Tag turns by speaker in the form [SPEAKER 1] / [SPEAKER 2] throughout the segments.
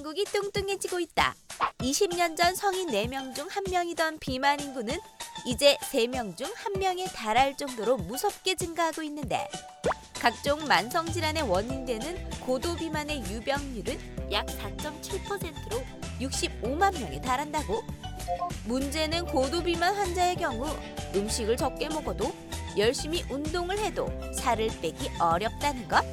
[SPEAKER 1] 대한민국이 뚱뚱해지고 있다. 20년 전 성인 4명 중 1명이던 비만 인구는 이제 3명 중 1명에 달할 정도로 무섭게 증가하고 있는데 각종 만성질환의 원인이 되는 고도비만의 유병률은 약 4.7%로 65만 명에 달한다고? 문제는 고도비만 환자의 경우 음식을 적게 먹어도 열심히 운동을 해도 살을 빼기 어렵다는 것?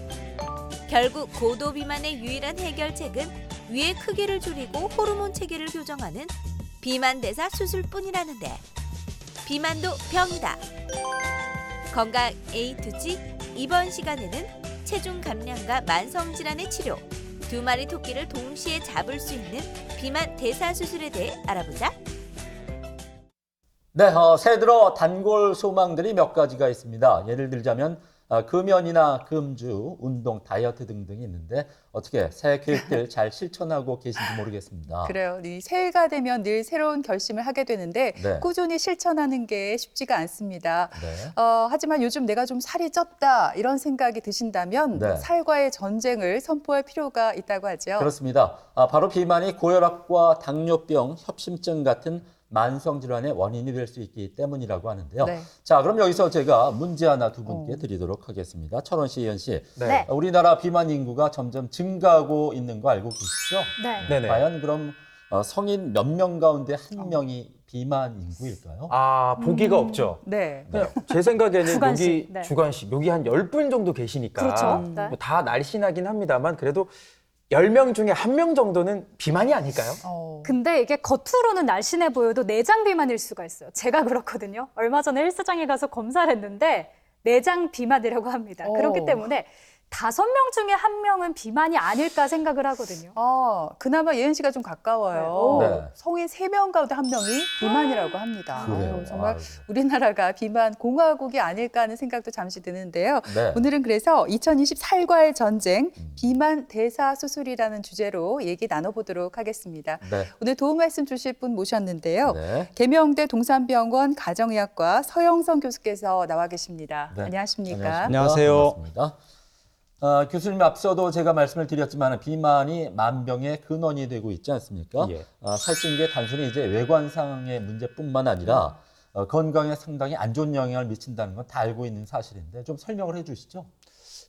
[SPEAKER 1] 결국 고도비만의 유일한 해결책은 위의 크기를 줄이고 호르몬 체계를 교정하는 비만 대사 수술뿐이라는데 비만도 병이다. 건강 A to G 이번 시간에는 체중 감량과 만성 질환의 치료, 2마리 토끼를 동시에 잡을 수 있는 비만 대사 수술에 대해 알아보자.
[SPEAKER 2] 네, 새해 들어 단골 소망들이 몇 가지가 있습니다. 예를 들자면 금연이나 금주, 운동, 다이어트 등등이 있는데 어떻게 새해 계획들 잘 실천하고 계신지 모르겠습니다.
[SPEAKER 3] 그래요. 이 새해가 되면 늘 새로운 결심을 하게 되는데
[SPEAKER 2] 네.
[SPEAKER 3] 꾸준히 실천하는 게 쉽지가 않습니다.
[SPEAKER 2] 네.
[SPEAKER 3] 하지만 요즘 내가 좀 살이 쪘다 이런 생각이 드신다면
[SPEAKER 2] 네.
[SPEAKER 3] 살과의 전쟁을 선포할 필요가 있다고 하죠.
[SPEAKER 2] 그렇습니다. 바로 비만이 고혈압과 당뇨병, 협심증 같은 만성 질환의 원인이 될 수 있기 때문이라고 하는데요.
[SPEAKER 3] 네.
[SPEAKER 2] 자, 그럼 여기서 제가 문제 하나 두 분께 드리도록 하겠습니다. 철원 씨, 이현 씨.
[SPEAKER 4] 네.
[SPEAKER 2] 우리나라 비만 인구가 점점 증가하고 있는 거 알고 계시죠?
[SPEAKER 5] 네.
[SPEAKER 4] 네네.
[SPEAKER 2] 과연 그럼 성인 몇 명 가운데 한 명이 비만 인구일까요?
[SPEAKER 4] 아, 보기가 없죠.
[SPEAKER 3] 네.
[SPEAKER 4] 그냥 제 생각에는
[SPEAKER 5] 주관식,
[SPEAKER 4] 여기
[SPEAKER 5] 네.
[SPEAKER 4] 주관식, 여기 한 10분 정도 계시니까
[SPEAKER 5] 그렇죠. 네.
[SPEAKER 4] 뭐다 날씬하긴 합니다만 그래도 10명 중에 1명 정도는 비만이 아닐까요?
[SPEAKER 5] 근데 이게 겉으로는 날씬해 보여도 내장 비만일 수가 있어요. 제가 그렇거든요. 얼마 전에 헬스장에 가서 검사를 했는데 내장 비만이라고 합니다. 그렇기 때문에 5명 중에 1명은 비만이 아닐까 생각을 하거든요.
[SPEAKER 3] 그나마 예은 씨가 좀 가까워요.
[SPEAKER 2] 네.
[SPEAKER 3] 성인 3명 가운데 1명이 비만이라고 합니다.
[SPEAKER 2] 그래요.
[SPEAKER 3] 정말
[SPEAKER 2] 아이고.
[SPEAKER 3] 우리나라가 비만 공화국이 아닐까 하는 생각도 잠시 드는데요.
[SPEAKER 2] 네.
[SPEAKER 3] 오늘은 그래서 2020 살과의 전쟁, 비만 대사 수술이라는 주제로 얘기 나눠보도록 하겠습니다.
[SPEAKER 2] 네.
[SPEAKER 3] 오늘 도움 말씀 주실 분 모셨는데요.
[SPEAKER 2] 네.
[SPEAKER 3] 계명대 동산병원 가정의학과 서영선 교수께서 나와 계십니다.
[SPEAKER 2] 네.
[SPEAKER 3] 안녕하십니까?
[SPEAKER 4] 안녕하세요.
[SPEAKER 2] 반갑습니다. 교수님 앞서도 제가 말씀을 드렸지만 비만이 만병의 근원이 되고 있지 않습니까?
[SPEAKER 4] 예.
[SPEAKER 2] 살찐 게 단순히 이제 외관상의 문제뿐만 아니라 건강에 상당히 안 좋은 영향을 미친다는 건 다 알고 있는 사실인데 좀 설명을 해 주시죠.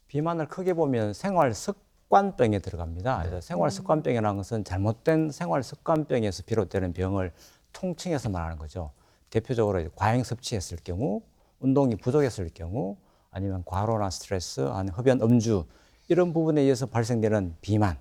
[SPEAKER 6] 비만을 크게 보면 생활 습관병에 들어갑니다. 그래서 생활 습관병이라는 것은 잘못된 생활 습관병에서 비롯되는 병을 통칭해서 말하는 거죠. 대표적으로 이제 과잉 섭취했을 경우, 운동이 부족했을 경우, 아니면 과로나 스트레스, 아니면 흡연, 음주 이런 부분에 의해서 발생되는 비만,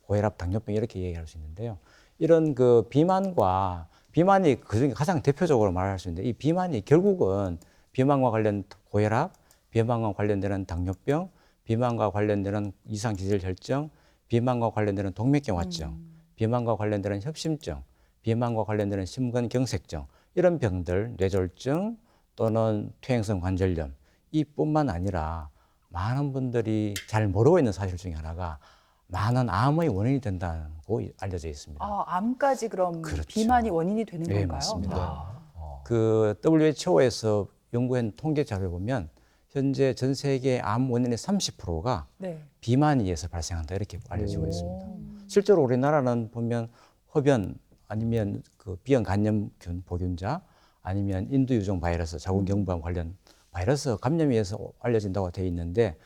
[SPEAKER 6] 고혈압, 당뇨병 이렇게 얘기할 수 있는데요. 이런 그 비만이 그중에 가장 대표적으로 말할 수 있는데 이 비만이 결국은 비만과 관련 고혈압, 비만과 관련되는 당뇨병, 비만과 관련되는 이상지질혈증, 비만과 관련되는 동맥경화증, 비만과 관련되는 협심증, 비만과 관련되는 심근경색증 이런 병들, 뇌졸중 또는 퇴행성 관절염 이뿐만 아니라 많은 분들이 잘 모르고 있는 사실 중에 하나가 많은 암의 원인이 된다고 알려져 있습니다.
[SPEAKER 3] 암까지 그럼
[SPEAKER 6] 그렇죠.
[SPEAKER 3] 비만이 원인이 되는
[SPEAKER 6] 네,
[SPEAKER 3] 건가요?
[SPEAKER 6] 맞습니다. 그 WHO에서 연구한 통계 자료에 보면 현재 전 세계 암 원인의 30%가
[SPEAKER 3] 네.
[SPEAKER 6] 비만에 의해서 발생한다 이렇게 알려지고 있습니다. 실제로 우리나라는 보면 흡연 아니면 그 비형 간염균 보균자 아니면 인두 유종 바이러스 자궁경부암 관련 바이러스 감염에 의해서 알려진다고 되어 있는데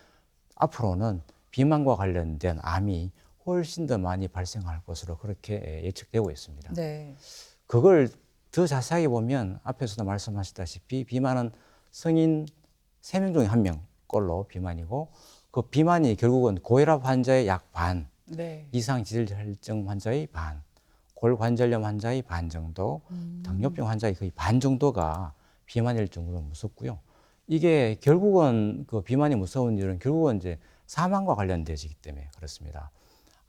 [SPEAKER 6] 앞으로는 비만과 관련된 암이 훨씬 더 많이 발생할 것으로 그렇게 예측되고 있습니다.
[SPEAKER 3] 네.
[SPEAKER 6] 그걸 더 자세하게 보면 앞에서도 말씀하셨다시피 비만은 성인 3명 중에 1명 꼴로 비만이고 그 비만이 결국은 고혈압 환자의 약 반,
[SPEAKER 3] 네.
[SPEAKER 6] 이상지질혈증 환자의 반, 골관절염 환자의 반 정도, 당뇨병 환자의 거의 반 정도가 비만일 정도로 무섭고요. 이게 결국은 그 비만이 무서운 이유는 결국은 이제 사망과 관련되기 때문에 그렇습니다.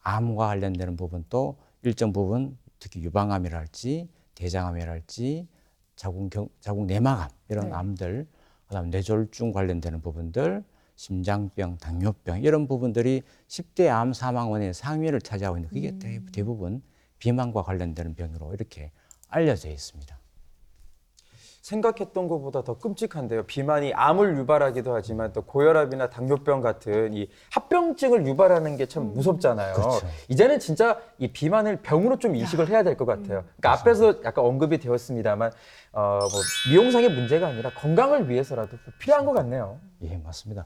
[SPEAKER 6] 암과 관련되는 부분도 일정 부분 특히 유방암이랄지 대장암이랄지 자궁 내막암 이런
[SPEAKER 3] 네.
[SPEAKER 6] 암들, 그다음 뇌졸중 관련되는 부분들, 심장병, 당뇨병 이런 부분들이 10대 암 사망 원인의 상위를 차지하고 있는 그게 대부분 비만과 관련되는 병으로 이렇게 알려져 있습니다.
[SPEAKER 4] 생각했던 것보다 더 끔찍한데요. 비만이 암을 유발하기도 하지만 또 고혈압이나 당뇨병 같은 이 합병증을 유발하는 게 참 무섭잖아요.
[SPEAKER 6] 그렇죠.
[SPEAKER 4] 이제는 진짜 이 비만을 병으로 좀 인식을 해야 될 것 같아요. 그러니까 앞에서 약간 언급이 되었습니다만 뭐 미용상의 문제가 아니라 건강을 위해서라도 필요한 것 같네요.
[SPEAKER 6] 예, 맞습니다.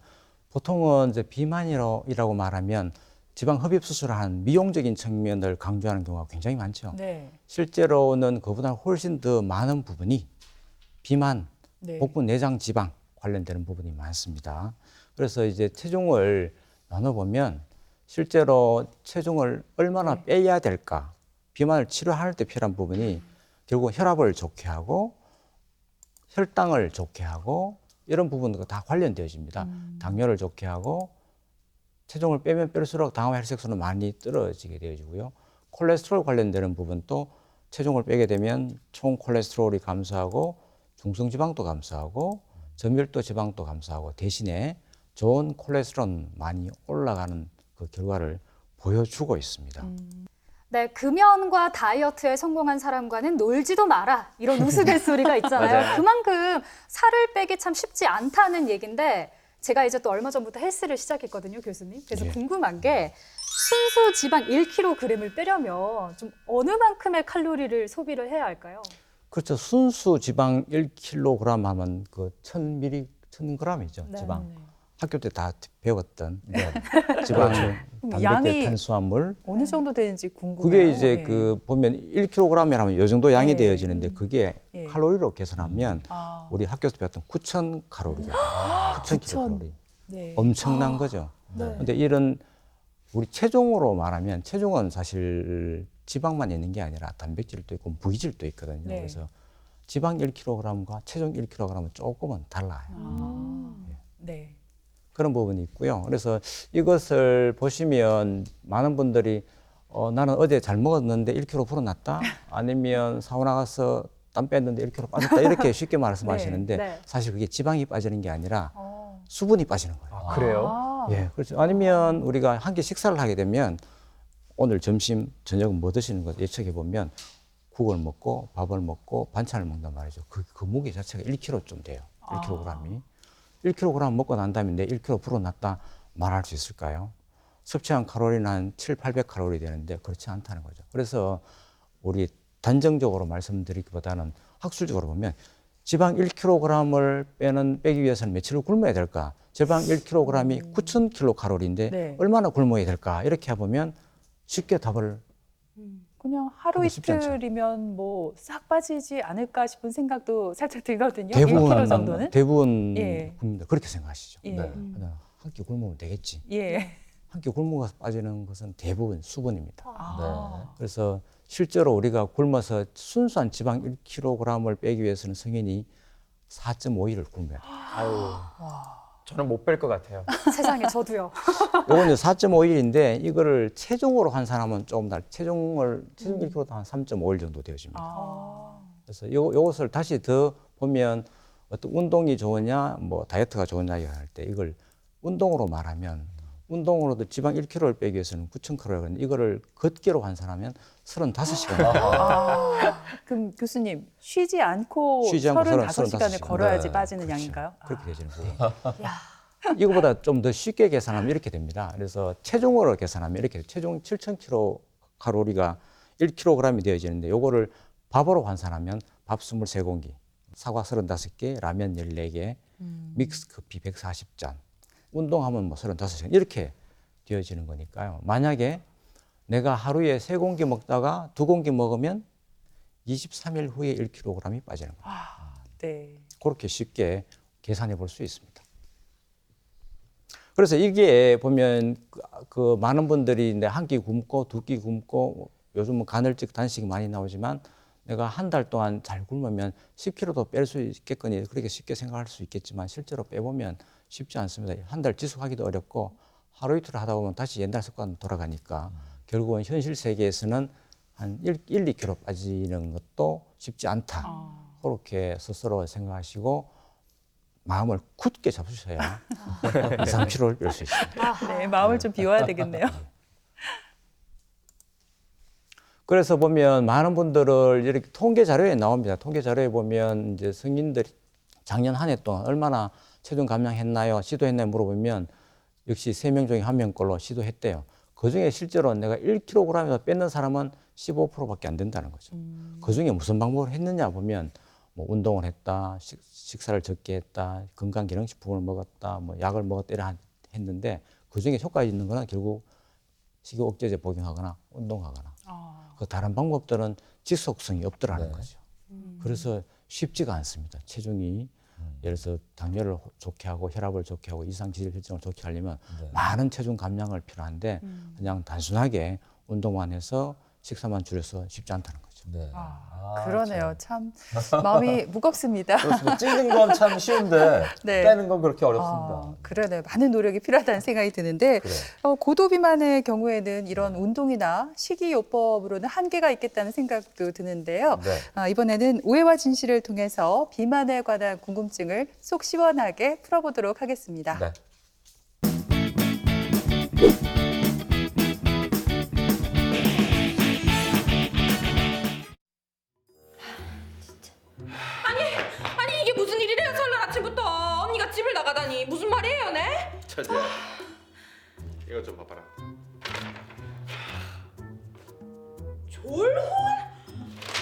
[SPEAKER 6] 보통은 이제 비만이라고 말하면 지방 흡입 수술을 한 미용적인 측면을 강조하는 경우가 굉장히 많죠.
[SPEAKER 3] 네.
[SPEAKER 6] 실제로는 그보다 훨씬 더 많은 부분이 비만,
[SPEAKER 3] 네.
[SPEAKER 6] 복부 내장 지방 관련되는 부분이 많습니다. 그래서 이제 체중을 나눠보면 실제로 체중을 얼마나 빼야 될까, 비만을 치료할 때 필요한 부분이 결국 혈압을 좋게 하고 혈당을 좋게 하고 이런 부분과 다 관련되어집니다. 당뇨를 좋게 하고 체중을 빼면 뺄수록 당화 혈색소는 많이 떨어지게 되어지고요. 콜레스테롤 관련되는 부분도 체중을 빼게 되면 총 콜레스테롤이 감소하고 중성지방도 감소하고 저밀도 지방도 감소하고 대신에 좋은 콜레스테롤은 많이 올라가는 그 결과를 보여주고 있습니다.
[SPEAKER 5] 네, 금연과 다이어트에 성공한 사람과는 놀지도 마라 이런 우스갯소리가 있잖아요.
[SPEAKER 4] 맞아요.
[SPEAKER 5] 그만큼 살을 빼기 참 쉽지 않다는 얘기인데 제가 이제 또 얼마 전부터 헬스를 시작했거든요, 교수님. 그래서
[SPEAKER 6] 예.
[SPEAKER 5] 궁금한 게 순수 지방 1kg을 빼려면 좀 어느 만큼의 칼로리를 소비를 해야 할까요?
[SPEAKER 6] 그렇죠. 순수 지방 1kg 하면 그 1000mg,1000g이죠.
[SPEAKER 5] 네.
[SPEAKER 6] 지방. 학교 때 다 배웠던 지방, 단백질,
[SPEAKER 3] 양이
[SPEAKER 6] 탄수화물.
[SPEAKER 3] 어느 정도 되는지 궁금해요.
[SPEAKER 6] 그게 이제
[SPEAKER 3] 네.
[SPEAKER 6] 그 보면 1kg이라면 이 정도 양이
[SPEAKER 3] 네.
[SPEAKER 6] 되어지는데 그게
[SPEAKER 3] 예.
[SPEAKER 6] 칼로리로 계산하면
[SPEAKER 3] 아,
[SPEAKER 6] 우리 학교에서 배웠던 9,000칼로리가 9,000kcal.
[SPEAKER 3] 네.
[SPEAKER 6] 엄청난 거죠.
[SPEAKER 3] 네.
[SPEAKER 6] 근데 이런 우리 체중으로 말하면 체중은 사실 지방만 있는 게 아니라 단백질도 있고 무기질도 있거든요.
[SPEAKER 3] 네.
[SPEAKER 6] 그래서 지방 1kg과 체중 1kg은 조금은 달라요.
[SPEAKER 3] 네.
[SPEAKER 6] 그런 부분이 있고요. 그래서 이것을 보시면 많은 분들이 나는 어제 잘 먹었는데 1kg 불어났다. 아니면 사우나 가서 땀 뺐는데 1kg 빠졌다. 이렇게 쉽게 말씀하시는데
[SPEAKER 5] 네.
[SPEAKER 6] 사실 그게 지방이 빠지는 게 아니라
[SPEAKER 5] 어.
[SPEAKER 6] 수분이 빠지는 거예요.
[SPEAKER 4] 아, 그래요?
[SPEAKER 3] 아,
[SPEAKER 6] 예, 그렇죠. 아니면 우리가 한 끼 식사를 하게 되면 오늘 점심, 저녁은 뭐 드시는 거 예측해 보면 국을 먹고 밥을 먹고 반찬을 먹는단 말이죠. 그 무게 자체가 1kg쯤 돼요. 1kg이. 1kg 먹고 난 다음에 내 1kg 불어났다 말할 수 있을까요? 섭취한 칼로리는 한 700~800칼로리 되는데 그렇지 않다는 거죠. 그래서 우리 단정적으로 말씀드리기보다는 학술적으로 보면 지방 1kg을 빼기 위해서는 며칠을 굶어야 될까? 지방 1kg이 9,000kcal인데
[SPEAKER 3] 네.
[SPEAKER 6] 얼마나 굶어야 될까? 이렇게 해보면 쉽게 답을
[SPEAKER 3] 그냥 하루
[SPEAKER 6] 그거 쉽지 않죠.
[SPEAKER 3] 이틀이면 뭐 싹 빠지지 않을까 싶은 생각도 살짝 들거든요. 1kg 정도는.
[SPEAKER 6] 대부분
[SPEAKER 3] 예.
[SPEAKER 6] 국민들 그렇게 생각하시죠.
[SPEAKER 3] 예.
[SPEAKER 2] 네.
[SPEAKER 6] 그냥 한 끼 굶으면 되겠지.
[SPEAKER 3] 예.
[SPEAKER 6] 한 끼 굶어서 빠지는 것은 대부분 수분입니다.
[SPEAKER 3] 아.
[SPEAKER 6] 그래서 실제로 우리가 굶어서 순수한 지방 1kg을 빼기 위해서는 성인이 4.5일을 굶어야 돼요.
[SPEAKER 4] 아유, 저는 못 뺄 것 같아요.
[SPEAKER 5] 세상에 저도요.
[SPEAKER 6] 요건 이제 4.5일인데 이거를 체중으로 한 사람은 조금 체중 1kg도 한 3.5일 정도 되어집니다.
[SPEAKER 3] 아.
[SPEAKER 6] 그래서 요것을 다시 더 보면 어떤 운동이 좋으냐, 뭐 다이어트가 좋으냐 할 때 이걸 운동으로 말하면 운동으로도 지방 1kg를 빼기 위해서는 9,000칼로리가 있는데 이거를 걷기로 한 사람은 35시간.
[SPEAKER 3] 아. 그럼 교수님 쉬지 않고
[SPEAKER 6] 쉬지 않고
[SPEAKER 3] 35시간을
[SPEAKER 6] 35시간.
[SPEAKER 3] 걸어야지
[SPEAKER 2] 네,
[SPEAKER 3] 빠지는
[SPEAKER 6] 그렇죠.
[SPEAKER 3] 양인가요?
[SPEAKER 6] 그렇게 되지는 거예요.
[SPEAKER 5] 야.
[SPEAKER 6] 이거보다 좀 더 쉽게 계산하면 이렇게 됩니다. 그래서 체중으로 계산하면 이렇게 체중 7,000kcal가 1kg이 되어지는데 요거를 밥으로 환산하면 밥 23공기, 사과 35개, 라면 14개, 믹스 커피 140잔, 운동하면 뭐 35시간 이렇게 되어지는 거니까요. 만약에 내가 하루에 3공기 먹다가 2공기 먹으면 23일 후에 1kg이 빠지는 거예요.
[SPEAKER 3] 네.
[SPEAKER 6] 그렇게 쉽게 계산해 볼 수 있습니다. 그래서 이게 보면 그 많은 분들이 한 끼 굶고 2끼 굶고 요즘은 간헐적 단식이 많이 나오지만 내가 한 달 동안 잘 굶으면 10kg도 뺄 수 있겠거니 그렇게 쉽게 생각할 수 있겠지만 실제로 빼보면 쉽지 않습니다. 한 달 지속하기도 어렵고 하루 이틀 하다 보면 다시 옛날 습관 돌아가니까 결국은 현실 세계에서는 한 1~2kg 빠지는 것도 쉽지 않다. 그렇게 스스로 생각하시고 마음을 굳게 잡수셔야 2~3kg를 뺄 수 있습니다.
[SPEAKER 3] 네, 마음을 좀 비워야 되겠네요.
[SPEAKER 6] 그래서 보면 많은 분들을 이렇게 통계 자료에 나옵니다. 통계 자료에 보면 이제 성인들이 작년 한 해 동안 얼마나 체중 감량했나요? 시도했나요? 물어보면 역시 3명 중에 1명 꼴로 시도했대요. 그중에 실제로 내가 1kg이라도 뺐는 사람은 15%밖에 안 된다는 거죠. 그중에 무슨 방법을 했느냐 보면 뭐 운동을 했다, 식사를 적게 했다, 건강기능식품을 먹었다, 뭐 약을 먹었다 이래 했는데 그중에 효과 있는 거는 결국 식욕 억제제 복용하거나 운동하거나 그 다른 방법들은 지속성이 없더라는 거죠. 그래서 쉽지가 않습니다. 체중이 예를 들어서 당뇨를 좋게 하고 혈압을 좋게 하고 이상지질 혈증을 좋게 하려면 많은 체중 감량을 필요한데 그냥 단순하게 운동만 해서 식사만 줄여서 쉽지 않다는 거죠.
[SPEAKER 2] 네.
[SPEAKER 3] 그러네요. 참 마음이 무겁습니다.
[SPEAKER 2] 그렇습니다. 찌는 건 참 쉬운데
[SPEAKER 3] 네.
[SPEAKER 2] 빼는 건 그렇게 어렵습니다.
[SPEAKER 3] 그러네요. 많은 노력이 필요하다는 생각이 드는데
[SPEAKER 2] 그래요.
[SPEAKER 3] 고도 비만의 경우에는 이런 운동이나 식이요법으로는 한계가 있겠다는 생각도 드는데요.
[SPEAKER 2] 네.
[SPEAKER 3] 이번에는 오해와 진실을 통해서 비만에 관한 궁금증을 속 시원하게 풀어보도록 하겠습니다.
[SPEAKER 2] 네.
[SPEAKER 7] 아니 이게 무슨 일이래요? 설날 아침부터 언니가 집을 나가다니 무슨 말이에요, 네?
[SPEAKER 8] 천재야, 이거 좀 봐봐라.
[SPEAKER 7] 졸혼?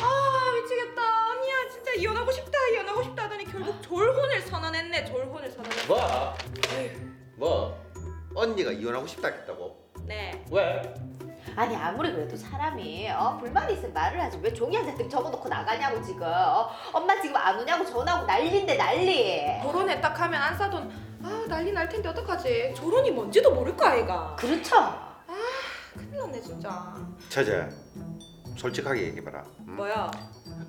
[SPEAKER 7] 아 미치겠다. 언니야 진짜 이혼하고 싶다 하더니 결국 졸혼을 선언했네. 졸혼을 선언했어.
[SPEAKER 8] 뭐? 뭐? 언니가 이혼하고 싶다 했다고?
[SPEAKER 7] 네.
[SPEAKER 8] 왜?
[SPEAKER 1] 아니 아무리 그래도 사람이 불만이 있으면 말을 하지 왜 종이 한 잔뜩 적어놓고 나가냐고 지금 엄마 지금 안 오냐고 전화하고 난리인데 난리.
[SPEAKER 7] 결혼에 딱 하면 안 싸돈 난리 날 텐데 어떡하지? 졸혼이 뭔지도 모를 거 아이가.
[SPEAKER 1] 그렇죠.
[SPEAKER 7] 큰일 났네 진짜.
[SPEAKER 8] 천재, 솔직하게 얘기해봐라. 응?
[SPEAKER 7] 뭐야?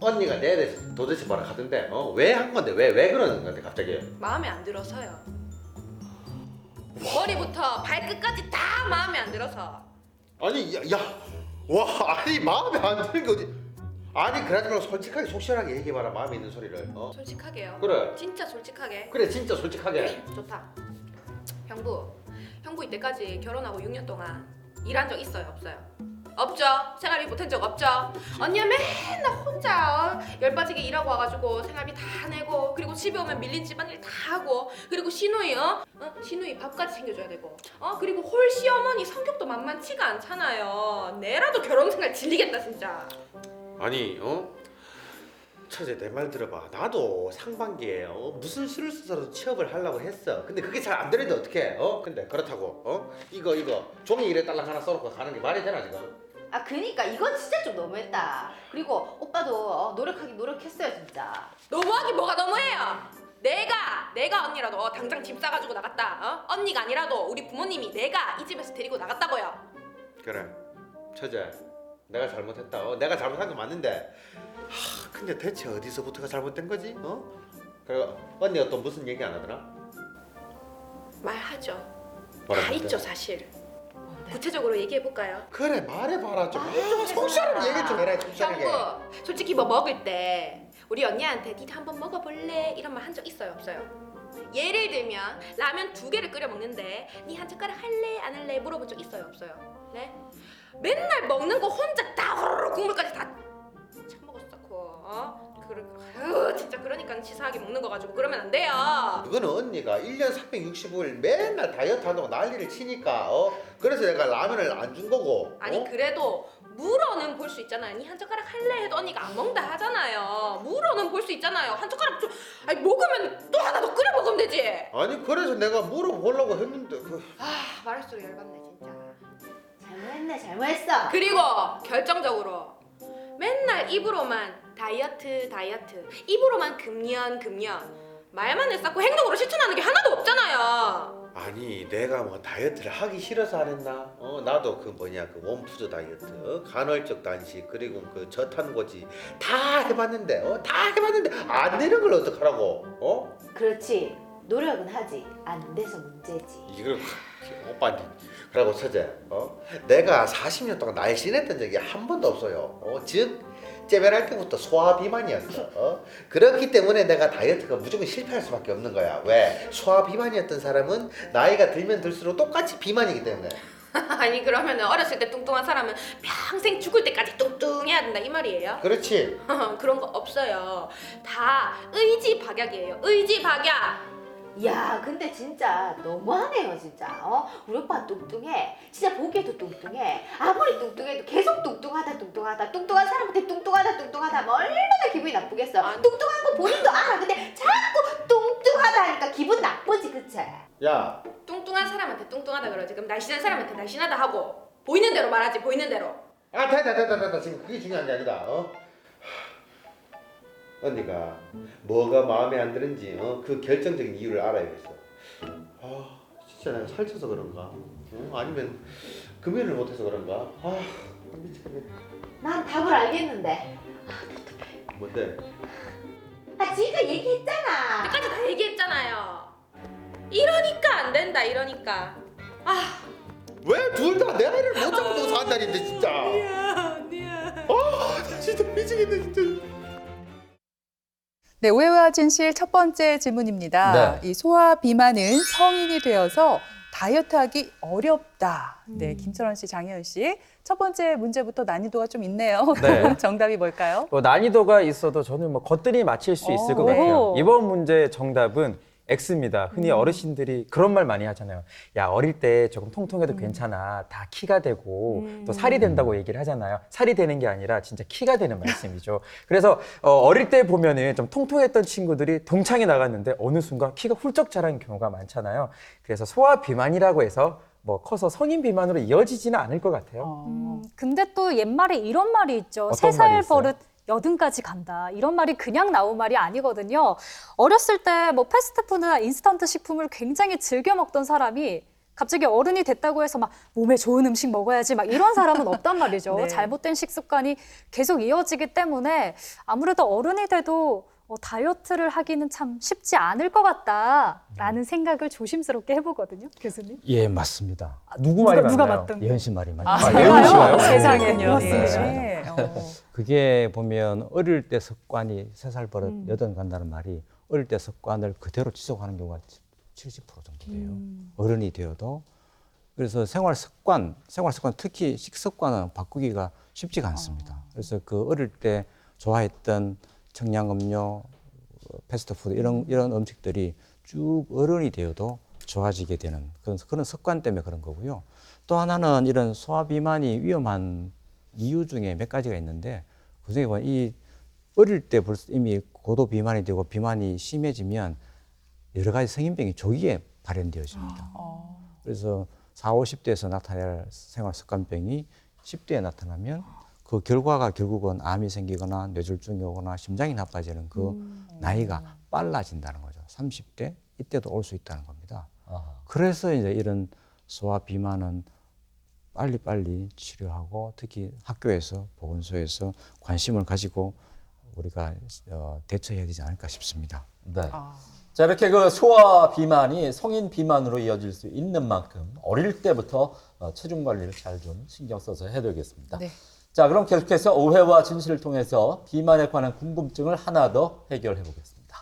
[SPEAKER 8] 언니가 내에 대해서 도대체 뭐라 하던데? 왜 한 건데? 왜 그러는 건데 갑자기?
[SPEAKER 7] 마음에 안 들어서요. 머리부터 발끝까지 다 마음에 안 들어서.
[SPEAKER 8] 아니 와, 아니 마음에 안 드는 게 어디? 아니 그러지 말고 솔직하게 속 시원하게 얘기해봐라. 마음에 있는 소리를.
[SPEAKER 7] 솔직하게요.
[SPEAKER 8] 그래.
[SPEAKER 7] 진짜 솔직하게.
[SPEAKER 8] 그래 진짜 솔직하게.
[SPEAKER 7] 좋다. 형부 이때까지 결혼하고 6년 동안 일한 적 있어요, 없어요? 없죠. 생활비 보탠 적 없죠. 언니야 맨날 혼자 열 빠지게 일하고 와가지고 생활비 다 내고 그리고 집에 오면 밀린 집안일 다 하고 그리고 시누이 시누이 밥까지 챙겨줘야 되고 그리고 홀 시어머니 성격도 만만치가 않잖아요. 내라도 결혼 생활 질리겠다 진짜.
[SPEAKER 8] 아니 처제 내 말 들어봐. 나도 상반기에 무슨 수를 써서라도 취업을 하려고 했어. 근데 그게 잘 안 되는데 어떡해? 근데 그렇다고 이거 종이 일에 딸랑 하나 써놓고 가는 게 말이 되나 지금?
[SPEAKER 1] 그니까 이건 진짜 좀 너무했다. 그리고 오빠도 노력하긴 노력했어요 진짜.
[SPEAKER 7] 너무하긴 뭐가 너무해요. 내가 언니라도 당장 집 싸가지고 나갔다. 언니가 아니라도 우리 부모님이 내가 이 집에서 데리고 나갔다고요.
[SPEAKER 8] 그래 처제, 내가 잘못했다. 내가 잘못한 거 맞는데 근데 대체 어디서부터가 잘못된 거지? 그리고 언니가 또 무슨 얘기 안 하더라?
[SPEAKER 7] 말하죠.
[SPEAKER 8] 뭐라고
[SPEAKER 7] 다
[SPEAKER 8] 했대?
[SPEAKER 7] 있죠 사실. 구체적으로 얘기해 볼까요?
[SPEAKER 8] 그래 말해봐라. 좀 속시원하게 얘기 좀 해라. 속시원하게.
[SPEAKER 7] 형부, 솔직히 뭐 먹을 때 우리 언니한테 니도 한번 먹어볼래? 이런 말 한 적 있어요 없어요? 예를 들면 라면 2개를 끓여 먹는데 니 한 젓가락 할래 안 할래 물어본 적 있어요 없어요? 네? 맨날 먹는 거 혼자 다 호로록 국물까지 다 처먹었어. 진짜 그러니까 치사하게 먹는 거 가지고 그러면 안 돼요.
[SPEAKER 8] 그거는 언니가 1년 365일 맨날 다이어트 한다고 난리를 치니까 그래서 내가 라면을 안 준 거고.
[SPEAKER 7] 아니 그래도 물어는 볼 수 있잖아요. 니 한 젓가락 할래 해도 언니가 안 먹는다 하잖아요. 물어는 볼 수 있잖아요. 한 젓가락 좀 먹으면 또 하나 더 끓여 먹으면 되지.
[SPEAKER 8] 아니 그래서 내가 물어보려고 했는데
[SPEAKER 7] 말할수록 열받네 진짜.
[SPEAKER 1] 잘못했어.
[SPEAKER 7] 그리고 결정적으로 맨날 입으로만 다이어트 입으로만 금연 말만 했었고 행동으로 실천하는 게 하나도 없잖아요.
[SPEAKER 8] 아니 내가 뭐 다이어트를 하기 싫어서 안 했나? 나도 그 원푸드 다이어트, 간헐적 단식 그리고 그 저탄고지 다 해봤는데 안 되는 걸 어떡하라고?
[SPEAKER 1] 그렇지. 노력은 하지. 안 돼서 문제지.
[SPEAKER 8] 이걸 오빠 그러고 처제 내가 40년 동안 날씬했던 적이 한 번도 없어요. 즉 째면할 때부터 소화 비만이었어. 그렇기 때문에 내가 다이어트가 무조건 실패할 수밖에 없는 거야. 왜? 소화 비만이었던 사람은 나이가 들면 들수록 똑같이 비만이기 때문에.
[SPEAKER 7] 아니 그러면 어렸을 때 뚱뚱한 사람은 평생 죽을 때까지 뚱뚱해야 된다 이 말이에요?
[SPEAKER 8] 그렇지.
[SPEAKER 7] 그런 거 없어요. 다 의지 박약이에요. 의지 박약.
[SPEAKER 9] 야, 근데 진짜 너무하네요, 진짜. 우리 오빠 뚱뚱해. 진짜 보기에도 뚱뚱해. 아무리 뚱뚱해도 계속 뚱뚱하다. 뚱뚱한 사람한테 뚱뚱하다. 뭐 얼마나 기분이 나쁘겠어. 뚱뚱한 거 본인도 알아. 근데 자꾸 뚱뚱하다 하니까 기분 나쁘지, 그치?
[SPEAKER 8] 야,
[SPEAKER 7] 뚱뚱한 사람한테 뚱뚱하다 그러지. 그럼 날씬한 사람한테 날씬하다 하고 보이는 대로 말하지. 보이는 대로.
[SPEAKER 8] 아, 됐다. 지금 그게 중요한 게 아니다. 언니가 뭐가 마음에 안 드는지 그 결정적인 이유를 알아야겠어. 아, 진짜 내가 살쪄서 그런가? 아니면 금연을 못해서 그런가? 아, 미치겠네.
[SPEAKER 9] 난 답을 알겠는데.
[SPEAKER 8] 뭔데?
[SPEAKER 9] 지가 얘기했잖아.
[SPEAKER 7] 그때까지 다 얘기했잖아요. 이러니까 안 된다. 이러니까. 아.
[SPEAKER 8] 왜 둘 다 내 아이를 못 잡고 산다는데 진짜.
[SPEAKER 7] 미안.
[SPEAKER 8] 아, 진짜 미치겠네 진짜.
[SPEAKER 3] 네, 오해와 진실 첫 번째 질문입니다.
[SPEAKER 2] 네.
[SPEAKER 3] 이 소아 비만은 성인이 되어서 다이어트하기 어렵다. 네, 김철원 씨, 장혜연 씨. 첫 번째 문제부터 난이도가 좀 있네요.
[SPEAKER 4] 네.
[SPEAKER 3] 정답이 뭘까요?
[SPEAKER 4] 뭐 난이도가 있어도 저는 뭐 거뜬히 맞힐 수 있을 것
[SPEAKER 3] 오.
[SPEAKER 4] 같아요. 이번 문제 정답은 X입니다. 흔히 어르신들이 그런 말 많이 하잖아요. 야, 어릴 때 조금 통통해도 괜찮아. 다 키가 되고 또 살이 된다고 얘기를 하잖아요. 살이 되는 게 아니라 진짜 키가 되는 말씀이죠. 그래서 어릴 때 보면은 좀 통통했던 친구들이 동창회 나갔는데 어느 순간 키가 훌쩍 자라는 경우가 많잖아요. 그래서 소아 비만이라고 해서 뭐 커서 성인 비만으로 이어지지는 않을 것 같아요.
[SPEAKER 5] 근데 또 옛말에 이런 말이 있죠.
[SPEAKER 4] 어떤
[SPEAKER 5] 3살
[SPEAKER 4] 말이 있어요?
[SPEAKER 5] 버릇 여든까지 간다. 이런 말이 그냥 나온 말이 아니거든요. 어렸을 때 뭐 패스트푸드나 인스턴트 식품을 굉장히 즐겨 먹던 사람이 갑자기 어른이 됐다고 해서 막 몸에 좋은 음식 먹어야지 막 이런 사람은 없단 말이죠.
[SPEAKER 3] 네.
[SPEAKER 5] 잘못된 식습관이 계속 이어지기 때문에 아무래도 어른이 돼도 다이어트를 하기는 참 쉽지 않을 것 같다라는 생각을 조심스럽게 해보거든요, 교수님.
[SPEAKER 6] 예, 맞습니다.
[SPEAKER 4] 누구 말이
[SPEAKER 5] 누가
[SPEAKER 4] 맞나요?
[SPEAKER 5] 맞든.
[SPEAKER 6] 예은 씨 말이 맞죠.
[SPEAKER 4] 예은 씨가요?
[SPEAKER 5] 세상에.
[SPEAKER 3] 그렇습니다.
[SPEAKER 5] 네.
[SPEAKER 6] 그게 보면 어릴 때 습관이 3살 버릇 여든 간다는 말이 어릴 때 습관을 그대로 지속하는 경우가 70% 정도 돼요. 어른이 되어도. 그래서 생활 습관 특히 식습관은 바꾸기가 쉽지가 않습니다. 그래서 그 어릴 때 좋아했던 청량음료, 패스트푸드 이런 음식들이 쭉 어른이 되어도 좋아지게 되는 그런 습관 때문에 그런 거고요. 또 하나는 이런 소아 비만이 위험한 이유 중에 몇 가지가 있는데 그중에 보면 이 어릴 때 벌써 이미 고도 비만이 되고 비만이 심해지면 여러 가지 성인병이 조기에 발현되어집니다. 그래서 40, 50대에서 나타날 생활 습관병이 10대에 나타나면 그 결과가 결국은 암이 생기거나 뇌졸중이 오거나 심장이 나빠지는 그 나이가 빨라진다는 거죠. 30대 이때도 올 수 있다는 겁니다.
[SPEAKER 2] 아하.
[SPEAKER 6] 그래서 이제 이런 소아 비만은 빨리빨리 치료하고 특히 학교에서 보건소에서 관심을 가지고 우리가 대처해야 되지 않을까 싶습니다.
[SPEAKER 2] 네. 자, 이렇게 그 소아 비만이 성인 비만으로 이어질 수 있는 만큼 어릴 때부터 체중 관리를 잘 좀 신경 써서 해야 되겠습니다.
[SPEAKER 3] 네.
[SPEAKER 2] 자, 그럼 계속해서 오해와 진실을 통해서 비만에 관한 궁금증을 하나 더 해결해 보겠습니다.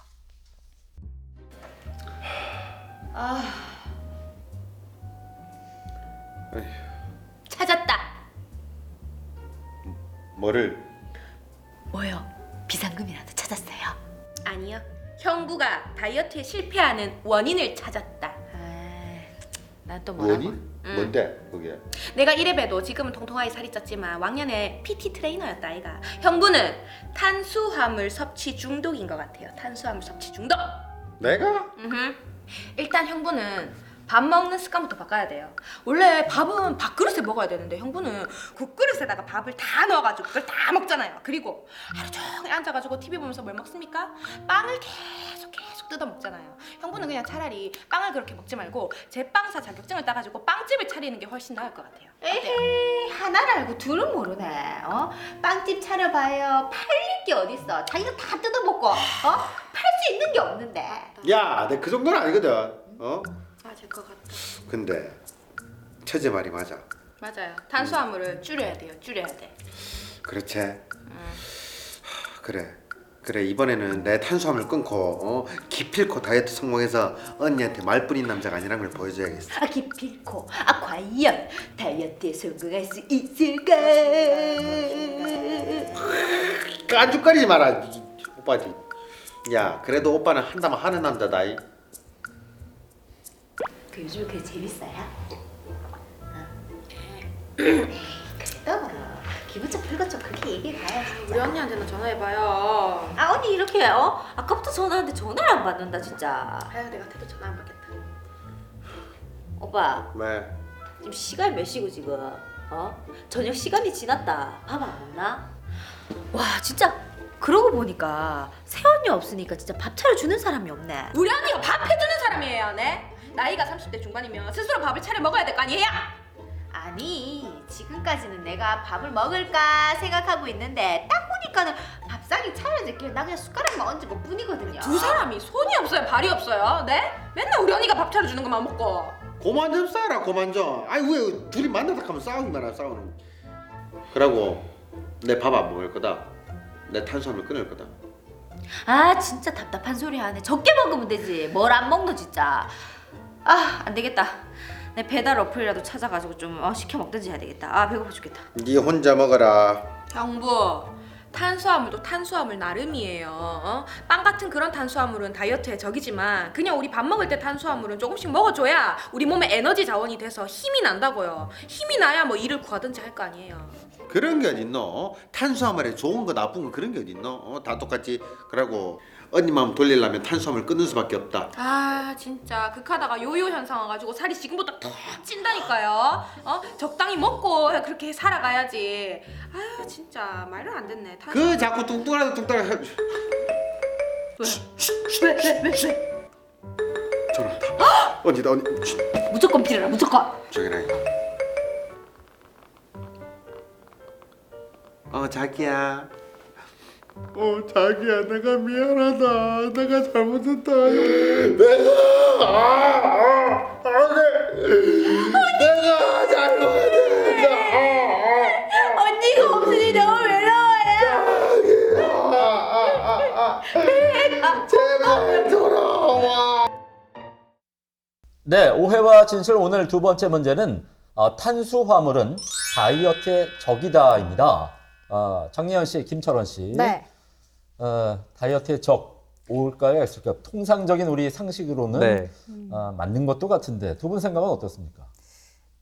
[SPEAKER 1] 찾았다.
[SPEAKER 8] 뭐를?
[SPEAKER 1] 뭐요? 비상금이라도 찾았어요?
[SPEAKER 7] 아니요. 형부가 다이어트에 실패하는 원인을 찾았다.
[SPEAKER 1] 난 또 뭐라고?
[SPEAKER 8] 원인? 뭔데 그게?
[SPEAKER 7] 내가 이래봬도 지금은 통통하게 살이 쪘지만 왕년에 PT 트레이너였다 아이가. 형부는 탄수화물 섭취 중독인 것 같아요. 탄수화물 섭취 중독.
[SPEAKER 8] 내가?
[SPEAKER 7] 일단 형부는 밥 먹는 습관부터 바꿔야 돼요. 원래 밥은 밥그릇에 먹어야 되는데 형부는 국그릇에다가 밥을 다 넣어가지고 그걸 다 먹잖아요. 그리고 하루 종일 앉아가지고 TV 보면서 뭘 먹습니까? 빵을 계속 뜯어 먹잖아요. 형부는 그냥 차라리 빵을 그렇게 먹지 말고 제빵사 자격증을 따가지고 빵집을 차리는 게 훨씬 나을 것 같아요.
[SPEAKER 9] 에헤이, 하나를 알고 둘은 모르네. 빵집 차려봐요. 팔릴 게 어딨어. 자기가 다 뜯어먹고 팔 수 있는 게 없는데.
[SPEAKER 8] 야, 내 그 정도는 아니거든.
[SPEAKER 7] 맞을 것 같다.
[SPEAKER 8] 근데 처제 말이 맞아.
[SPEAKER 7] 맞아요. 탄수화물을 줄여야 돼요. 줄여야 돼.
[SPEAKER 8] 그렇지. 그래. 그래 이번에는 내 탄수화물 끊고 기필코 다이어트 성공해서 언니한테 말뿐인 남자가 아니란 걸 보여줘야겠어.
[SPEAKER 9] 아 기필코 과연 다이어트에 성공할 수 있을까?
[SPEAKER 8] 깐죽거리지 마라 오빠지. 야 그래도 오빠는 한다면 하는 남자다.
[SPEAKER 9] 그 요즘 그게 재밌어요? 그래도 기분좀 풀고 좀 그렇게 얘기해봐요.
[SPEAKER 7] 우리 언니한테는 전화해봐요.
[SPEAKER 1] 아 언니 이렇게 아까부터 전화하는데 전화를 안 받는다 진짜.
[SPEAKER 7] 아유 내가 태도 전화 안 받겠다.
[SPEAKER 1] 오빠
[SPEAKER 8] 왜?
[SPEAKER 1] 지금 시간 몇 시고 지금? 저녁 시간이 지났다. 밥 안 먹나? 와 진짜 그러고 보니까 새언니 없으니까 진짜 밥 차려주는 사람이 없네.
[SPEAKER 7] 우리 언니가 밥 해주는 사람이에요, 네? 나이가 30대 중반이면 스스로 밥을 차려 먹어야 될 거 아니에요?
[SPEAKER 9] 아니 지금까지는 내가 밥을 먹을까 생각하고 있는데 딱 보니까는 밥상이 차려졌길래 나 그냥 숟가락만 얹은 것 뿐이거든요.
[SPEAKER 7] 두 사람이 손이 없어요, 발이 없어요, 네? 맨날 우리 언니가 밥 차려주는 것만 먹고.
[SPEAKER 8] 고만 좀 싸라 고만 좀. 아니 왜 둘이 만나다 하면 싸우기만 하나 싸우는. 그러고 내 밥 안 먹을 거다. 내 탄수화물 끊을 거다.
[SPEAKER 1] 아 진짜 답답한 소리 하네. 적게 먹으면 되지. 뭘 안 먹노 진짜. 아 안 되겠다. 내 배달 어플이라도 찾아가지고 좀 시켜 먹든지 해야 되겠다. 아 배고파 죽겠다.
[SPEAKER 8] 네 혼자 먹어라.
[SPEAKER 7] 경부, 탄수화물도 탄수화물 나름이에요. 빵 같은 그런 탄수화물은 다이어트에 적이지만 그냥 우리 밥 먹을 때 탄수화물은 조금씩 먹어줘야 우리 몸에 에너지 자원이 돼서 힘이 난다고요. 힘이 나야 뭐 일을 구하든지 할 거 아니에요.
[SPEAKER 8] 그런 게 어딨노? 탄수화물에 좋은 거 나쁜 거 그런 게 어딨노? 다 똑같지. 그러고 언니 마음 돌리려면 탄수화물 끊는 수밖에 없다.
[SPEAKER 7] 아 진짜 극하다가 요요 현상 와가지고 살이 지금보다 더 찐다니까요. 적당히 먹고 그렇게 살아가야지. 아유 진짜 말을 안 듣네.
[SPEAKER 8] 그 자꾸 뚱뚱하다 뚱뚱하다.
[SPEAKER 7] 왜?
[SPEAKER 8] 전화 왔다. 언니다 언니.
[SPEAKER 1] 무조건 필요라 무조건.
[SPEAKER 8] 저기라. 자기야. 자기야 내가 미안하다. 내가 잘못했다. 내가 잘못했다.
[SPEAKER 1] 언니가 없으니 너무 외로워요.
[SPEAKER 8] 제발 돌아와.
[SPEAKER 2] 네, 오해와 진실 오늘 두 번째 문제는 탄수화물은 다이어트의 적이다입니다. 장예현 씨, 김철원 씨.
[SPEAKER 5] 네.
[SPEAKER 2] 다이어트의 적 올까요? X일까요? 통상적인 우리 상식으로는
[SPEAKER 4] 네.
[SPEAKER 2] 맞는 것도 같은데 두 분 생각은 어떻습니까?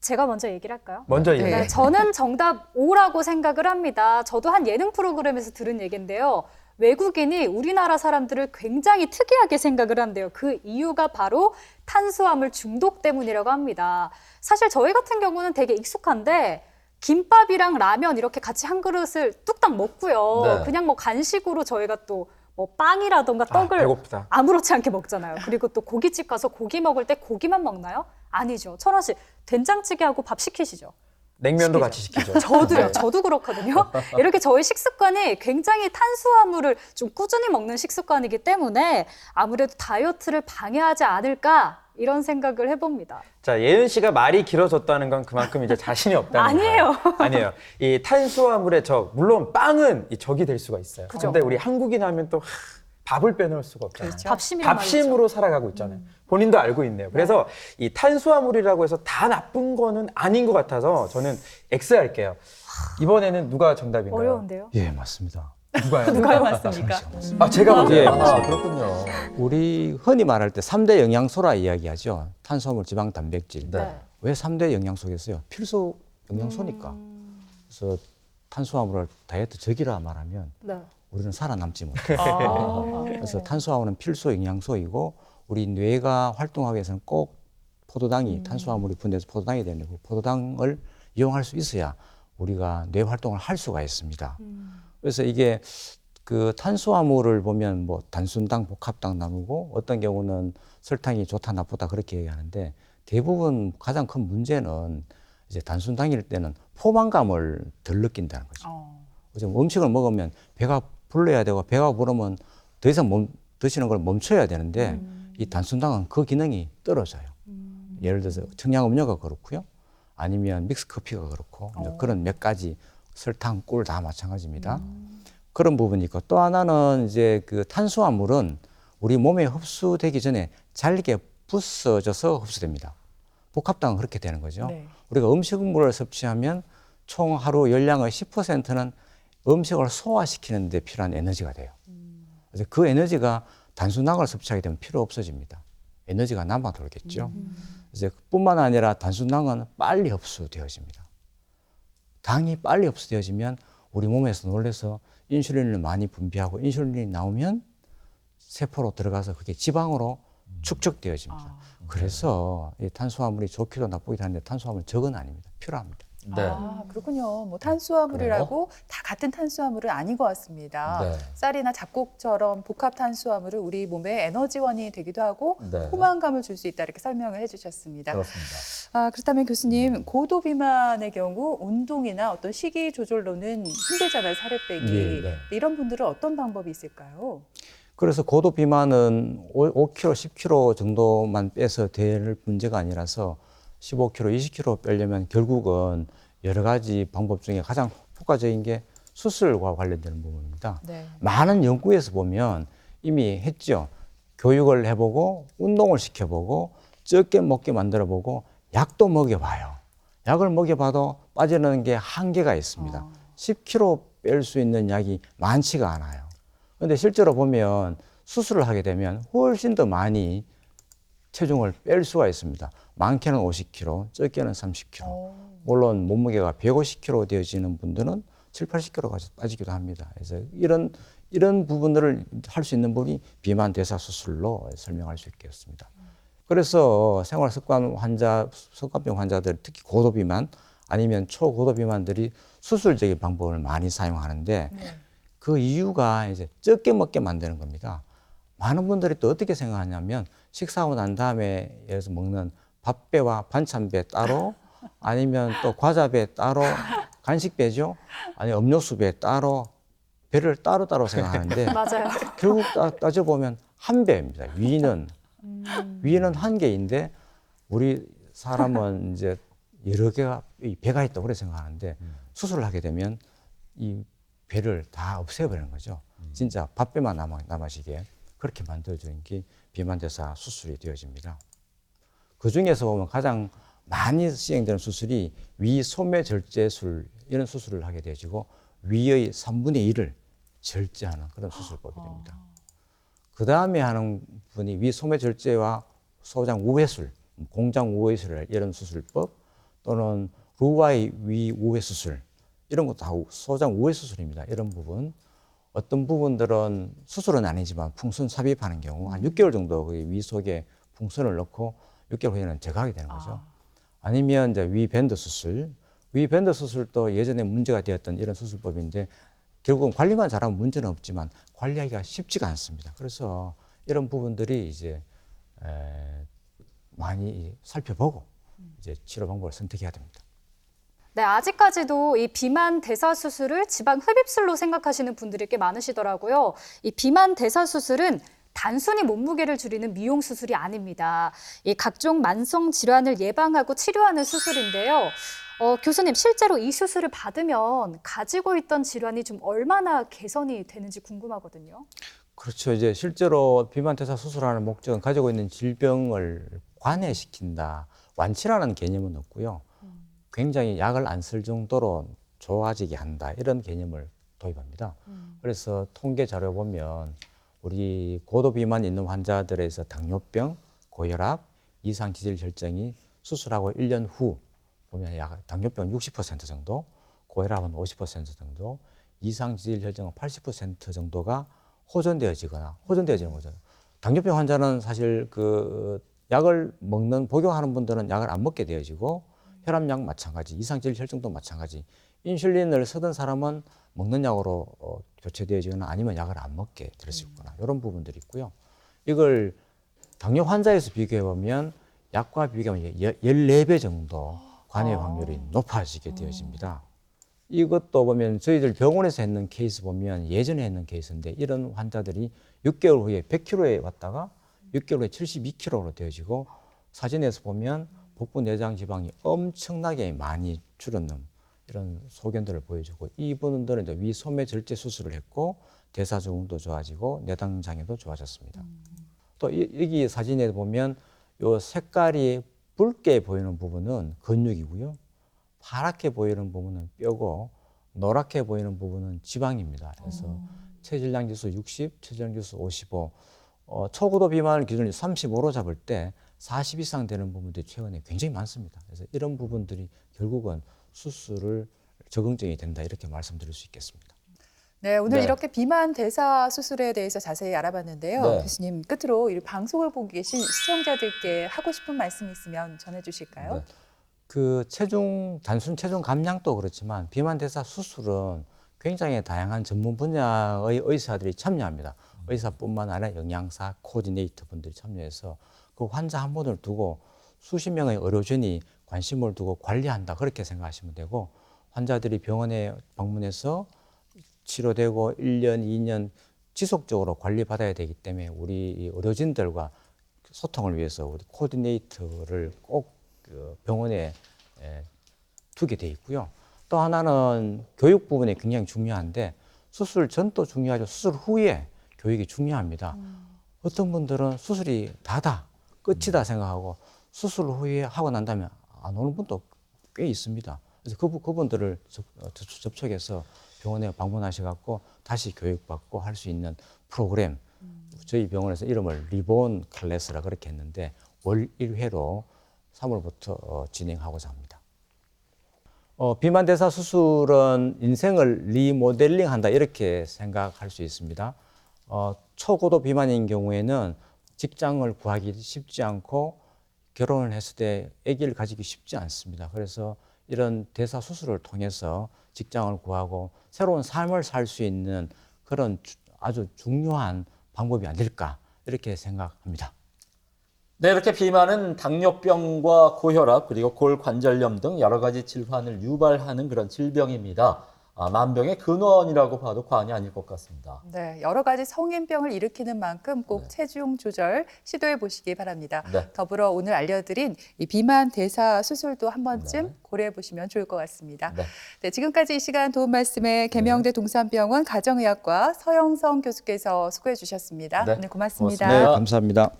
[SPEAKER 5] 제가 먼저 얘기를 할까요?
[SPEAKER 4] 먼저
[SPEAKER 3] 네.
[SPEAKER 4] 얘기해.
[SPEAKER 5] 네, 저는 정답 O라고 생각을 합니다. 저도 한 예능 프로그램에서 들은 얘기인데요. 외국인이 우리나라 사람들을 굉장히 특이하게 생각을 한대요. 그 이유가 바로 탄수화물 중독 때문이라고 합니다. 사실 저희 같은 경우는 되게 익숙한데 김밥이랑 라면 이렇게 같이 한 그릇을 뚝딱 먹고요.
[SPEAKER 2] 네.
[SPEAKER 5] 그냥 뭐 간식으로 저희가 또 뭐 빵이라던가 떡을
[SPEAKER 4] 배고프다.
[SPEAKER 5] 아무렇지 않게 먹잖아요. 그리고 또 고깃집 가서 고기 먹을 때 고기만 먹나요? 아니죠. 철원 씨, 된장찌개하고 밥 시키시죠?
[SPEAKER 4] 냉면도 같이 시키죠.
[SPEAKER 5] 저도요.
[SPEAKER 4] 네.
[SPEAKER 5] 저도 그렇거든요. 이렇게 저희 식습관이 굉장히 탄수화물을 좀 꾸준히 먹는 식습관이기 때문에 아무래도 다이어트를 방해하지 않을까 이런 생각을 해봅니다.
[SPEAKER 4] 자, 예은 씨가 말이 길어졌다는 건 그만큼 이제 자신이 없다는
[SPEAKER 5] 아니에요.
[SPEAKER 4] 거예요. 아니에요. 이 탄수화물의 적, 물론 빵은 이 적이 될 수가 있어요.
[SPEAKER 5] 그죠.
[SPEAKER 4] 근데 우리 한국인 하면 또 밥을 빼놓을 수가 없잖아요.
[SPEAKER 5] 그렇죠. 밥심이란
[SPEAKER 4] 밥심으로 살아가고 있잖아요. 본인도 알고 있네요. 그래서 이 탄수화물이라고 해서 다 나쁜 거는 아닌 것 같아서 저는 X 할게요. 이번에는 누가 정답인가요?
[SPEAKER 5] 어려운데요.
[SPEAKER 6] 예, 맞습니다.
[SPEAKER 4] 누가요?
[SPEAKER 5] 누가 맞습니까?
[SPEAKER 4] 아, 제가 먼저.
[SPEAKER 6] 예,
[SPEAKER 2] 그렇군요.
[SPEAKER 6] 우리 흔히 말할 때 3대 영양소라 이야기하죠. 탄수화물, 지방, 단백질.
[SPEAKER 2] 네.
[SPEAKER 6] 왜 3대 영양소겠어요? 필수 영양소니까. 그래서 탄수화물을 다이어트 적이라 말하면
[SPEAKER 5] 네.
[SPEAKER 6] 우리는 살아남지 못해요. 그래서 탄수화물은 필수 영양소이고 우리 뇌가 활동하기 위해서는 꼭 포도당이 탄수화물이 분해해서 포도당이 되는데 그 포도당을 이용할 수 있어야 우리가 뇌 활동을 할 수가 있습니다. 그래서 이게 그 탄수화물을 보면 뭐 단순당, 복합당 나누고 어떤 경우는 설탕이 좋다 나쁘다 그렇게 얘기하는데 대부분 가장 큰 문제는 이제 단순당일 때는 포만감을 덜 느낀다는 거죠. 그래서 음식을 먹으면 배가 불러야 되고 배가 부르면 더 이상 드시는 걸 멈춰야 되는데 이 단순당은 그 기능이 떨어져요. 예를 들어서 청량음료가 그렇고요. 아니면 믹스커피가 그렇고 그런 몇 가지 설탕, 꿀 다 마찬가지입니다. 그런 부분이 있고 또 하나는 이제 그 탄수화물은 우리 몸에 흡수되기 전에 잘게 부서져서 흡수됩니다. 복합당은 그렇게 되는 거죠.
[SPEAKER 3] 네.
[SPEAKER 6] 우리가 음식물을 섭취하면 총 하루 열량의 10%는 음식을 소화시키는 데 필요한 에너지가 돼요. 그래서 그 에너지가 단순당을 섭취하게 되면 필요 없어집니다. 에너지가 남아 돌겠죠. 그래서 뿐만 아니라 단순당은 빨리 흡수되어집니다. 당이 빨리 흡수되어지면 우리 몸에서 놀라서 인슐린을 많이 분비하고 인슐린이 나오면 세포로 들어가서 그게 지방으로 축적되어집니다. 그래서 이 탄수화물이 좋기도 나쁘기도 한데 탄수화물 적은 아닙니다. 필요합니다.
[SPEAKER 2] 네.
[SPEAKER 3] 아, 그렇군요. 뭐 탄수화물이라고 다 같은 탄수화물은 아닌 것 같습니다.
[SPEAKER 2] 네.
[SPEAKER 3] 쌀이나 잡곡처럼 복합 탄수화물은 우리 몸의 에너지원이 되기도 하고
[SPEAKER 2] 네.
[SPEAKER 3] 포만감을 줄 수 있다 이렇게 설명을 해주셨습니다.
[SPEAKER 2] 그렇습니다.
[SPEAKER 3] 아, 그렇다면 교수님 고도 비만의 경우 운동이나 어떤 식이 조절로는 힘들잖아요. 살을 빼기.
[SPEAKER 2] 예, 네.
[SPEAKER 3] 이런 분들은 어떤 방법이 있을까요?
[SPEAKER 6] 그래서 고도 비만은 5kg, 10kg 정도만 빼서 될 문제가 아니라서 15kg, 20kg 빼려면 결국은 여러 가지 방법 중에 가장 효과적인 게 수술과 관련되는 부분입니다.
[SPEAKER 3] 네.
[SPEAKER 6] 많은 연구에서 보면 이미 했죠. 교육을 해보고 운동을 시켜보고 적게 먹게 만들어보고 약도 먹여봐요. 약을 먹여봐도 빠지는 게 한계가 있습니다. 10kg 뺄 수 있는 약이 많지가 않아요. 그런데 실제로 보면 수술을 하게 되면 훨씬 더 많이 체중을 뺄 수가 있습니다. 많게는 50kg, 적게는 30kg. 물론 몸무게가 150kg 되어지는 분들은 7, 80kg까지 빠지기도 합니다. 그래서 이런 부분들을 할 수 있는 분이 비만 대사 수술로 설명할 수 있겠습니다. 그래서 생활 습관 환자, 습관병 환자들, 특히 고도 비만 아니면 초고도 비만들이 수술적인 방법을 많이 사용하는데 그 이유가 이제 적게 먹게 만드는 겁니다. 많은 분들이 또 어떻게 생각하냐면 식사하고 난 다음에 예를 들어서 먹는 밥배와 반찬배 따로 아니면 또 과자배 따로 간식배죠. 아니 음료수배 따로 배를 따로따로 생각하는데
[SPEAKER 5] 맞아요.
[SPEAKER 6] 결국 따져보면 한 배입니다. 위는 한 개인데 우리 사람은 이제 여러 개가 이 배가 있다고 그래 생각하는데 수술을 하게 되면 이 배를 다 없애버리는 거죠. 진짜 밥배만 남아지게 그렇게 만들어주는 게 비만대사 수술이 되어집니다. 그 중에서 보면 가장 많이 시행되는 수술이 위 소매절제술 이런 수술을 하게 되어지고 위의 3분의 1을 절제하는 그런 수술법이 됩니다. 그 다음에 하는 분이 위 소매절제와 소장 우회술, 공장 우회술 이런 수술법 또는 루와의 위 우회 수술 이런 것도 다 소장 우회 수술입니다. 이런 부분 어떤 부분들은 수술은 아니지만 풍선 삽입하는 경우 한 6개월 정도 그 위 속에 풍선을 넣고 6개월 후에는 제거하게 되는 거죠. 아니면 이제 위 밴드 수술, 위 밴드 수술도 예전에 문제가 되었던 이런 수술법인데 결국은 관리만 잘하면 문제는 없지만 관리하기가 쉽지가 않습니다. 그래서 이런 부분들이 이제 많이 살펴보고 이제 치료 방법을 선택해야 됩니다.
[SPEAKER 5] 네, 아직까지도 이 비만 대사 수술을 지방 흡입술로 생각하시는 분들이 꽤 많으시더라고요. 이 비만 대사 수술은 단순히 몸무게를 줄이는 미용 수술이 아닙니다. 이 각종 만성 질환을 예방하고 치료하는 수술인데요. 교수님, 실제로 이 수술을 받으면 가지고 있던 질환이 좀 얼마나 개선이 되는지 궁금하거든요.
[SPEAKER 6] 그렇죠. 이제 실제로 비만 대사 수술하는 목적은 가지고 있는 질병을 관해시킨다, 완치라는 개념은 없고요. 굉장히 약을 안 쓸 정도로 좋아지게 한다 이런 개념을 도입합니다. 그래서 통계 자료 보면 우리 고도 비만 있는 환자들에서 당뇨병, 고혈압, 이상 지질 결정이 수술하고 1년 후 보면 약 당뇨병 60% 정도, 고혈압은 50% 정도, 이상 지질 결정은 80% 정도가 호전되어지는 거죠. 당뇨병 환자는 사실 그 약을 먹는 복용하는 분들은 약을 안 먹게 되어지고 혈압약 마찬가지, 이상질 혈증도 마찬가지. 인슐린을 쓰던 사람은 먹는 약으로 교체되어지거나 아니면 약을 안 먹게 될 수 있거나 이런 부분들이 있고요. 이걸 당뇨 환자에서 비교해 보면 약과 비교하면 14배 정도 관해 확률이 높아지게 되어집니다. 이것도 보면 저희들 병원에서 했는 케이스 보면 예전에 했는 케이스인데 이런 환자들이 6개월 후에 100kg에 왔다가 6개월 후에 72kg로 되어지고 사진에서 보면 복부 내장 지방이 엄청나게 많이 줄었는 이런 소견들을 보여주고 이분들은 이제 위소매 절제 수술을 했고 대사증후도 좋아지고 내당 장애도 좋아졌습니다. 또 여기 사진에 보면 요 색깔이 붉게 보이는 부분은 근육이고요. 파랗게 보이는 부분은 뼈고 노랗게 보이는 부분은 지방입니다. 그래서 체질량 지수 60, 체질량 지수 55, 초고도 비만을 기준으로 35로 잡을 때 40 이상 되는 부분들이 최근에 굉장히 많습니다. 그래서 이런 부분들이 결국은 수술을 적응증이 된다 이렇게 말씀드릴 수 있겠습니다.
[SPEAKER 3] 네, 오늘
[SPEAKER 2] 네.
[SPEAKER 3] 이렇게 비만 대사 수술에 대해서 자세히 알아봤는데요.
[SPEAKER 2] 네.
[SPEAKER 3] 교수님, 끝으로 이 방송을 보고 계신 시청자들께 하고 싶은 말씀 있으면 전해주실까요?
[SPEAKER 2] 네.
[SPEAKER 6] 그 단순 체중 감량도 그렇지만 비만 대사 수술은 굉장히 다양한 전문 분야의 의사들이 참여합니다. 의사뿐만 아니라 영양사, 코디네이터 분들이 참여해서 그 환자 한 분을 두고 수십 명의 의료진이 관심을 두고 관리한다 그렇게 생각하시면 되고 환자들이 병원에 방문해서 치료되고 1년, 2년 지속적으로 관리받아야 되기 때문에 우리 의료진들과 소통을 위해서 우리 코디네이터를 꼭 그 병원에 두게 돼 있고요. 또 하나는 교육 부분이 굉장히 중요한데 수술 전도 중요하죠. 수술 후에 교육이 중요합니다. 어떤 분들은 수술이 다다, 끝이다 생각하고 수술 후에 하고 난 다음에 안 오는 분도 꽤 있습니다. 그래서 그분들을 접촉해서 병원에 방문하셔갖고 다시 교육받고 할 수 있는 프로그램, 저희 병원에서 이름을 리본 클래스라 그렇게 했는데 월 1회로 3월부터 진행하고자 합니다. 비만 대사 수술은 인생을 리모델링한다 이렇게 생각할 수 있습니다. 초고도 비만인 경우에는 직장을 구하기 쉽지 않고 결혼을 했을 때 아기를 가지기 쉽지 않습니다. 그래서 이런 대사 수술을 통해서 직장을 구하고 새로운 삶을 살 수 있는 그런 아주 중요한 방법이 아닐까 이렇게 생각합니다.
[SPEAKER 2] 네, 이렇게 비만은 당뇨병과 고혈압 그리고 골관절염 등 여러 가지 질환을 유발하는 그런 질병입니다. 만병의 근원이라고 봐도 과언이 아닐 것 같습니다.
[SPEAKER 3] 네, 여러 가지 성인병을 일으키는 만큼 꼭
[SPEAKER 2] 네.
[SPEAKER 3] 체중 조절 시도해 보시기 바랍니다.
[SPEAKER 2] 네.
[SPEAKER 3] 더불어 오늘 알려드린 이 비만 대사 수술도 한 번쯤
[SPEAKER 2] 네.
[SPEAKER 3] 고려해 보시면 좋을 것 같습니다.
[SPEAKER 2] 네.
[SPEAKER 3] 네, 지금까지 이 시간 도움 말씀에 계명대 동산병원 가정의학과 서영성 교수께서 수고해 주셨습니다.
[SPEAKER 2] 네,
[SPEAKER 3] 오늘 고맙습니다.
[SPEAKER 2] 고맙습니다.
[SPEAKER 6] 감사합니다.